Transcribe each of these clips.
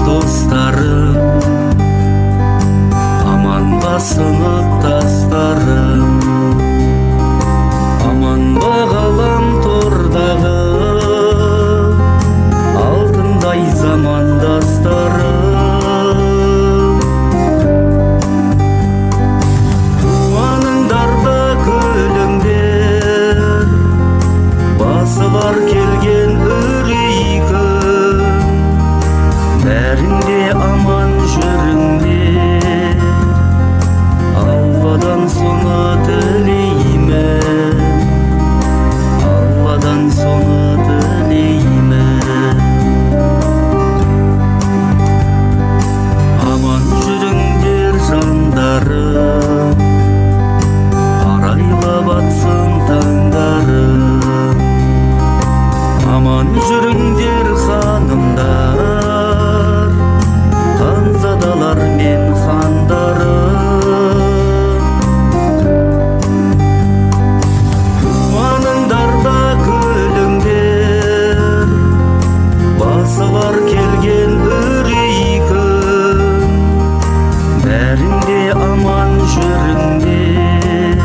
dostlarım, aman basınıp taslarım, aman bağalam tordağı altınday zamandaslarım. Tuğanındarda kölüңдер basılar kelgen ürейгім, bärinde aman жүрүңдер, Алладан соны тілеймін, Алладан соны тілеймін. Аман жүріңдер жандарым, арайлап атсын таңдарым. Аман жүріңдер ханымдар, ханзадалар мен хандарым. Туғаныңдарда көлүңдер басылар келген үрейгім, бәрінде аман жүріңдер,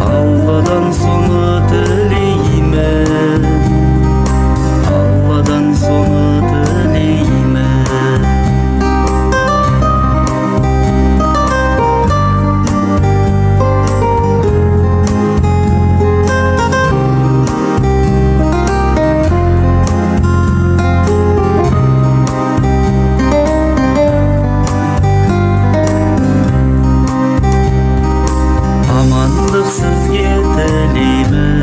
Алладан соны тілеймін, Алладан соны тілеймін. Амандық сізге тілеймін,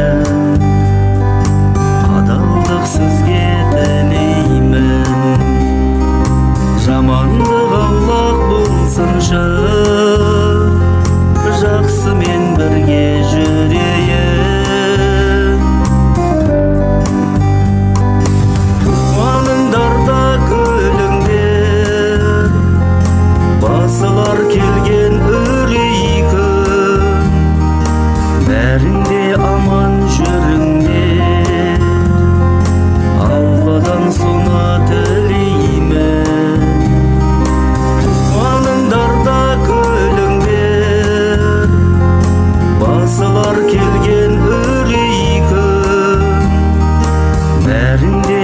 адалдық сізге тілеймін. Жамандық аулақ болсыншы, жақсымен бірге жүрейін. Туғаныңдарда көлүңдер басылар келген үрейгім, бәрінде аман жүріңдер, Алладан соны тілеймін. Туғаныңдарда көлүңдер басылар келген үрейгім, бәрінде